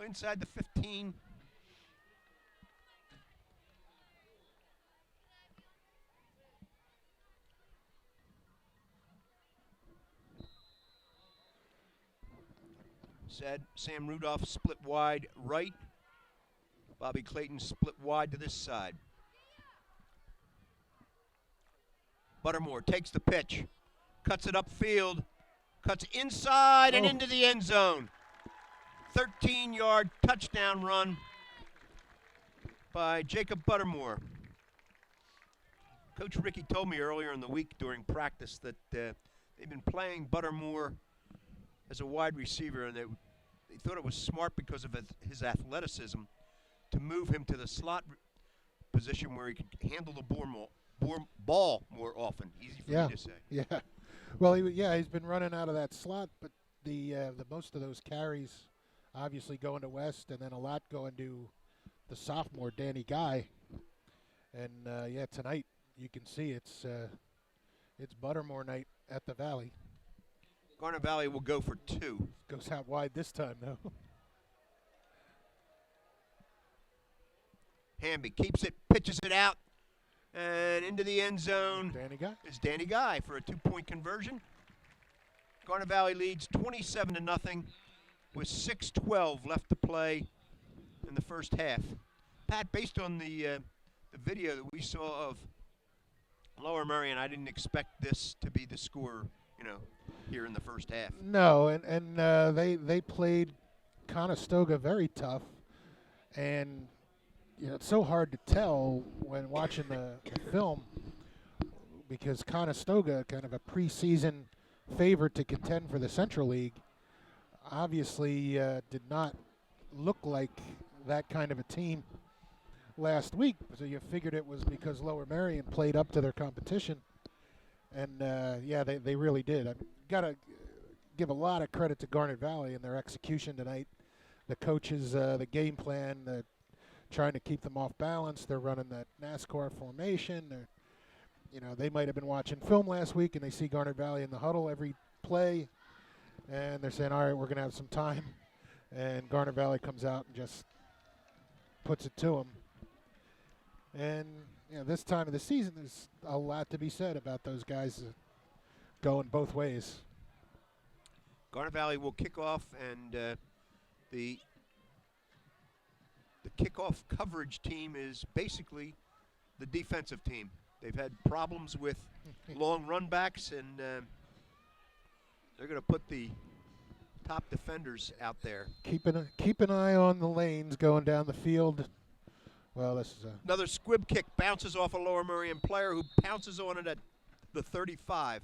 inside the 15. Sam Rudolph split wide right. Bobby Clayton split wide to this side. Buttermore takes the pitch, cuts it upfield, cuts inside and into the end zone. 13-yard touchdown run by Jacob Buttermore. Coach Ricky told me earlier in the week during practice that they've been playing Buttermore as a wide receiver, and they thought it was smart because of his athleticism to move him to the slot position where he could handle the ball more often. Easy for me to say. Yeah. Well, he's been running out of that slot, but the most of those carries obviously going to West, and then a lot going to the sophomore Danny Guy. And tonight you can see it's Buttermore night at the Valley. Garnet Valley will go for 2. Goes out wide this time, though. Hamby keeps it, pitches it out, and into the end zone. Danny Guy. It's Danny Guy for a 2-point conversion. Garnet Valley leads 27-0 with 6:12 left to play in the first half. Pat, based on the video that we saw of Lower Merion, I didn't expect this to be the score, here in the first half. No, and they played Conestoga very tough, and it's so hard to tell when watching the film because Conestoga, kind of a preseason favorite to contend for the Central League, obviously did not look like that kind of a team last week. So you figured it was because Lower Merion played up to their competition. And, they really did. I've got to give a lot of credit to Garnet Valley and their execution tonight. The coaches, the game plan, trying to keep them off balance. They're running that NASCAR formation. They might have been watching film last week, and they see Garnet Valley in the huddle every play, and they're saying, all right, we're going to have some time. And Garnet Valley comes out and just puts it to them. And this time of the season, there's a lot to be said about those guys going both ways. Garnet Valley will kick off, and the kickoff coverage team is basically the defensive team. They've had problems with long run backs, and they're going to put the top defenders out there. Keep an eye on the lanes going down the field. Well, this is another squib kick, bounces off a Lower Merion player who pounces on it at the 35.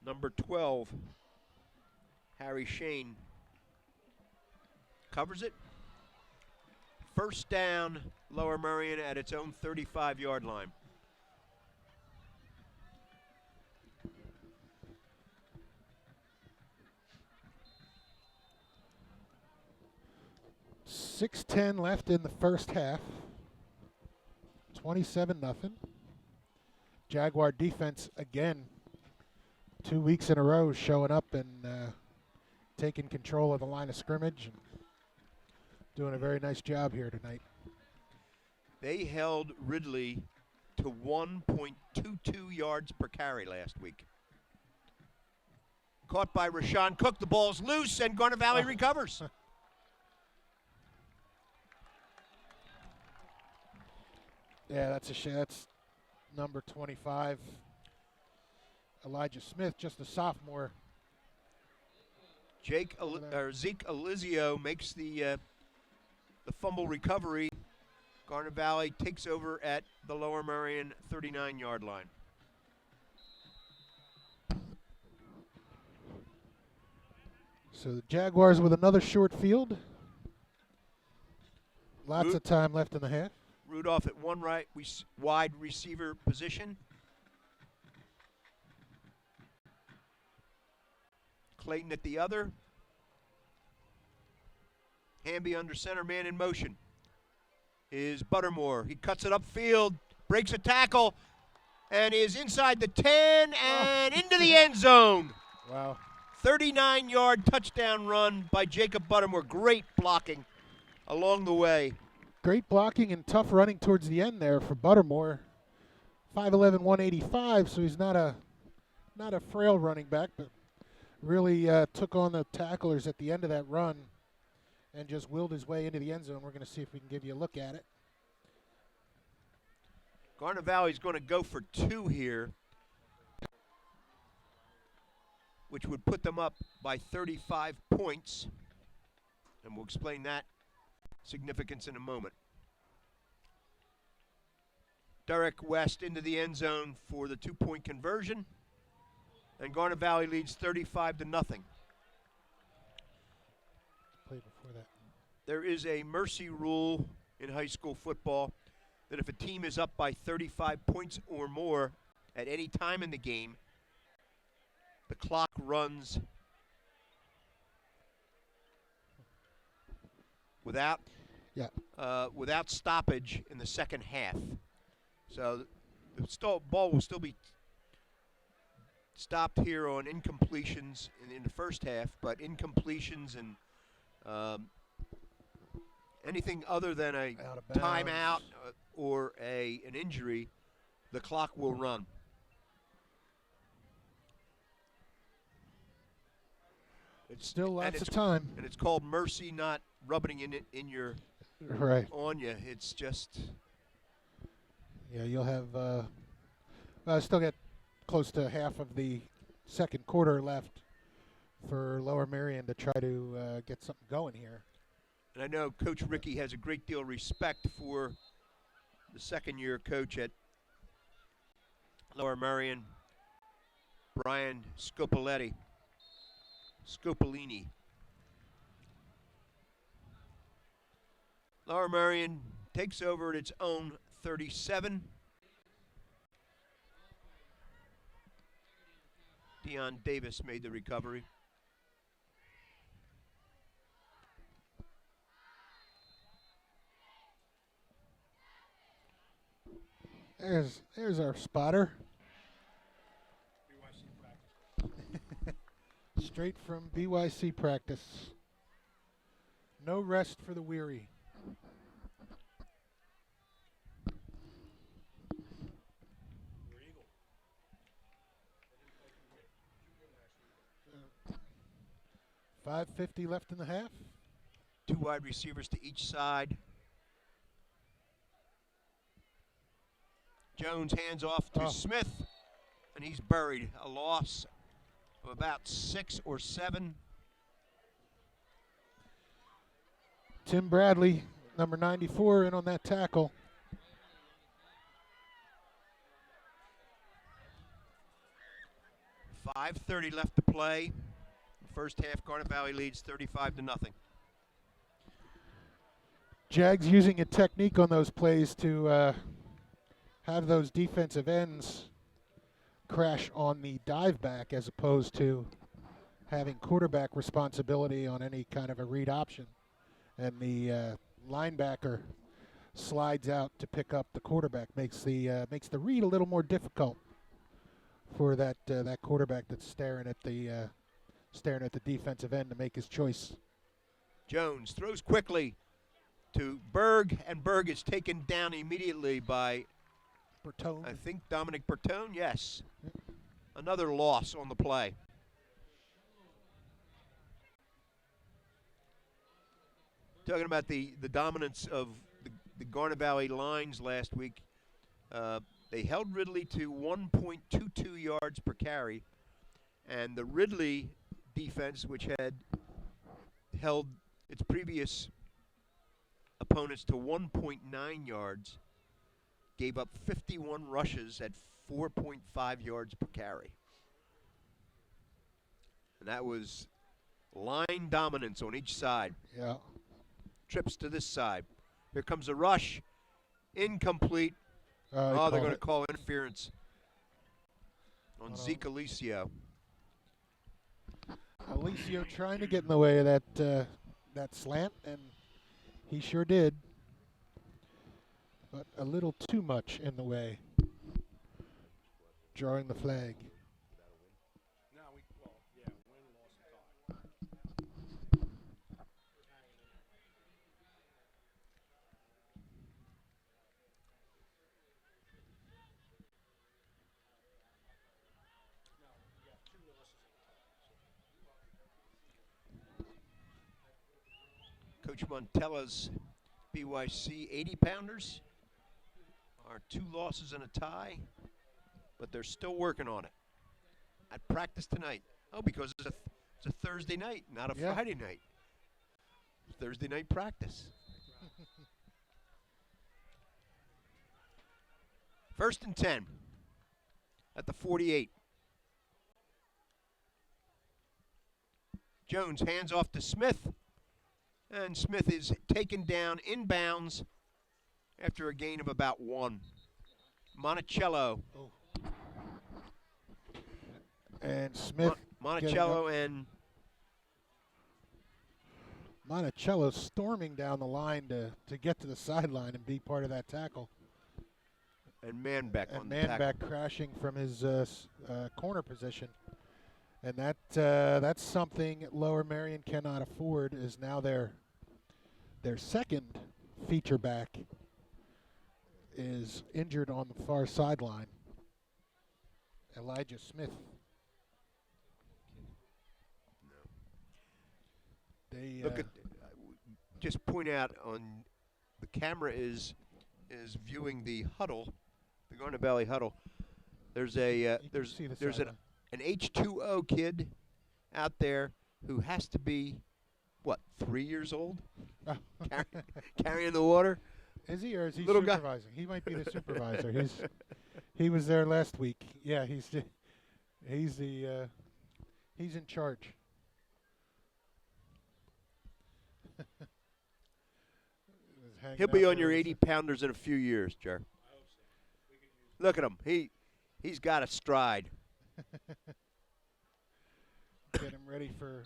Number 12, Harry Shane, covers it. First down, Lower Merion at its own 35-yard line. .6:10 left in the first half. 27-0. Jaguar defense again, 2 weeks in a row, showing up and taking control of the line of scrimmage and doing a very nice job here tonight. They held Ridley to 1.22 yards per carry last week. Caught by Rashawn Cook. The ball's loose, and Garnet Valley recovers. Yeah, that's a shame. That's number 25, Elijah Smith, just a sophomore. Zeke Elizio makes the fumble recovery. Garnet Valley takes over at the Lower Merion 39-yard line. So the Jaguars with another short field. Lots of time left in the half. Rudolph at one wide receiver position. Clayton at the other. Hamby under center, man in motion is Buttermore. He cuts it upfield, breaks a tackle, and is inside the 10 and into the end zone. Wow. 39-yard touchdown run by Jacob Buttermore. Great blocking along the way. Great blocking and tough running towards the end there for Buttermore. 5'11", 185, so he's not a frail running back, but really took on the tacklers at the end of that run and just willed his way into the end zone. We're going to see if we can give you a look at it. Garnet Valley's going to go for 2 here, which would put them up by 35 points, and we'll explain that significance in a moment. Derek West into the end zone for the 2-point conversion, and Garnet Valley leads 35-0. Play before that. There is a mercy rule in high school football that if a team is up by 35 points or more at any time in the game, the clock runs without stoppage in the second half. So the ball will still be stopped here on incompletions in the first half, but incompletions and anything other than a timeout or an injury, the clock will run. It's still lots of time. And it's called mercy, not rubbing in your Right. on you. It's just Yeah, you'll have. Well, I still got close to half of the second quarter left for Lower Merion to try to get something going here. and I know Coach Ricky has a great deal of respect for the second-year coach at Lower Merion, Brian Scopolini. Lower Merion takes over at its own 37. Deion Davis made the recovery. There's our spotter. Straight from BYC practice. No rest for the weary. $5:50 left in the half. 2 wide receivers to each side. Jones hands off to Smith, and he's buried. A loss of about 6 or 7. Tim Bradley, number 94, in on that tackle. .5:30 left to play. First half, Garnet Valley leads 35-0. Jags using a technique on those plays to have those defensive ends crash on the dive back as opposed to having quarterback responsibility on any kind of a read option. And the linebacker slides out to pick up the quarterback, makes the read a little more difficult for that quarterback that's staring at the defensive end to make his choice. Jones throws quickly to Berg, and Berg is taken down immediately by Bertone. I think Dominic Bertone, yes. Another loss on the play. Talking about the dominance of the Garnet Valley lines last week, they held Ridley to 1.22 yards per carry, and the Ridley defense, which had held its previous opponents to 1.9 yards, gave up 51 rushes at 4.5 yards per carry. And that was line dominance on each side. Yeah. Trips to this side. Here comes a rush. Incomplete. They're They're going to call interference on Zeke Alicio. Alicio trying to get in the way of that slant, and he sure did. But a little too much in the way. Drawing the flag. Coach Montella's BYC 80-pounders are 2 losses and a tie, but they're still working on it. At practice tonight. Oh, because it's a Thursday night, not a Friday night. Thursday night practice. First and 10 at the 48. Jones hands off to Smith. And Smith is taken down inbounds after a gain of about 1. Monticello. Oh. And Smith. Monticello and Monticello storming down the line to get to the sideline and be part of that tackle. And Manbeck on the tackle. And Manbeck crashing from his corner position. And that's something Lower Merion cannot afford. Is now their second feature back is injured on the far sideline. Elijah Smith. Look at just point out on the camera is viewing the huddle, the Garnet Valley huddle. There's a You can there's see the there's sideline. an H2O kid out there who has to be what, 3 years old, carrying the water. Is he, or is he Little guy. supervising? He might be the supervisor. He was there last week. Yeah, he's the he's in charge. He'll be on your 80-pounders in a few years, Jer. Look at him. He's got a stride. Get him ready for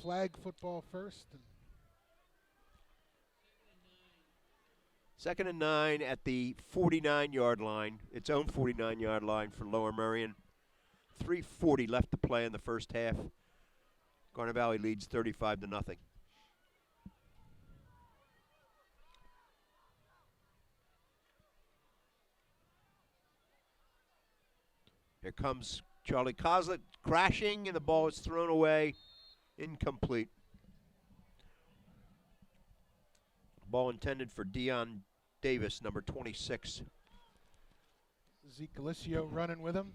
flag football first. And 2nd and 9 at the 49-yard line, its own 49-yard line for Lower Merion. 3:40 left to play in the first half. Garnet Valley leads 35-0. Here comes Charlie Coslett crashing, and the ball is thrown away. Incomplete. Ball intended for Dion Davis, number 26. Zeke Galicio running with him.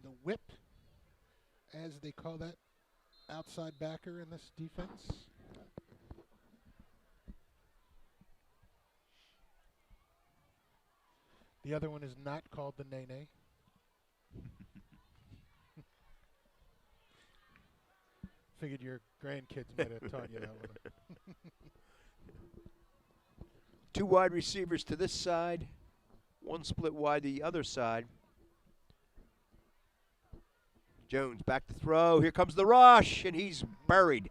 The whip, as they call that outside backer in this defense. The other one is not called the Nene. Figured your grandkids might have taught you that one. 2 wide receivers to this side, 1 split wide the other side. Jones back to throw. Here comes the rush, and he's buried.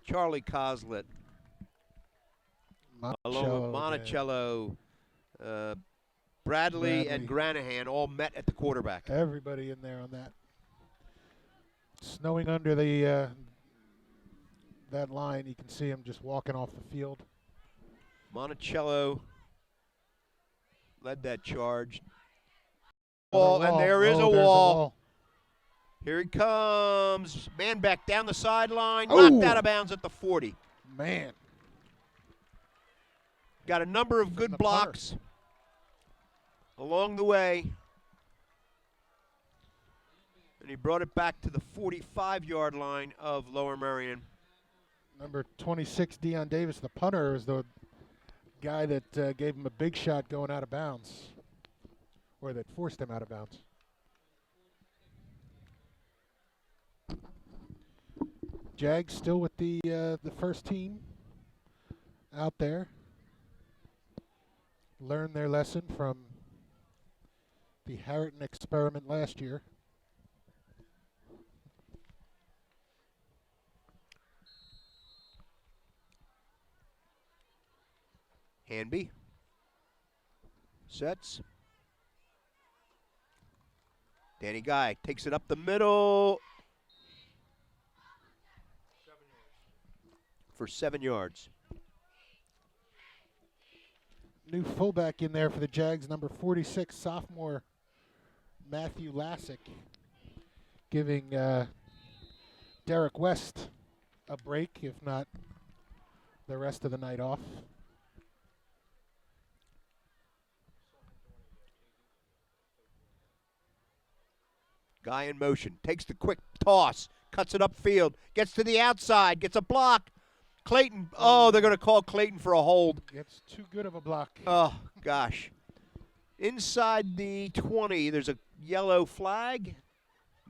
Charlie Coslett, along with Monticello, Bradley, and Granahan all met at the quarterback. Everybody in there on that. Snowing under the that line, you can see him just walking off the field. Monticello led that charge. Wall, and there is a wall. Here he comes. Man back down the sideline. Knocked out of bounds at the 40. Man. Got a number of good blocks along the way. And he brought it back to the 45-yard line of Lower Merion. Number 26, Dion Davis, the punter, is the guy that gave him a big shot going out of bounds, or that forced him out of bounds. Jags still with the first team out there. Learned their lesson from the Harriton experiment last year. Hanby sets. Danny Guy takes it up the middle for 7 yards. New fullback in there for the Jags, number 46, sophomore Matthew Lassick, giving Derek West a break, if not the rest of the night off. Guy in motion, takes the quick toss, cuts it upfield, gets to the outside, gets a block. Clayton, oh, they're going to call Clayton for a hold. It's too good of a block. Oh, gosh. Inside the 20, there's a yellow flag.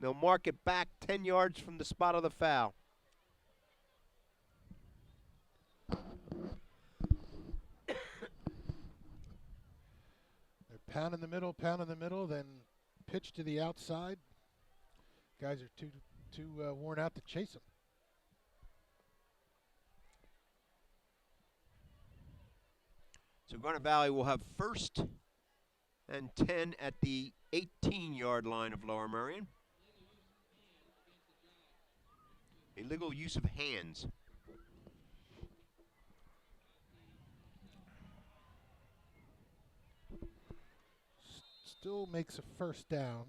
They'll mark it back 10 yards from the spot of the foul. They're pound in the middle, then pitch to the outside. Guys are too worn out to chase him. So Garnet Valley will have 1st and 10 at the 18-yard line of Lower Merion. Illegal use of hands. Still makes a first down.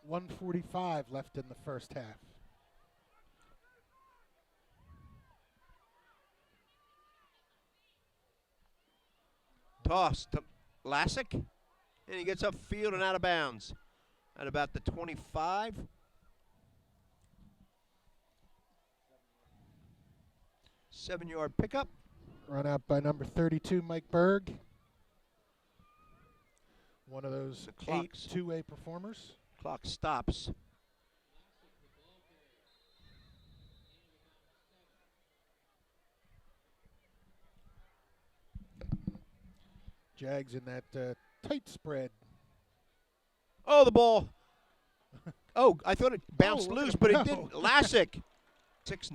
1:45 left in the first half. Toss to Lassick, and he gets upfield and out of bounds at about the 25. Seven-yard pickup. Run out by number 32, Mike Berg. One of those The clock 8 two-way performers. Clock stops. Jags in that tight spread. Oh, the ball. Oh, I thought it bounced look at loose, him but go. it didn't. Lassick. 6 now.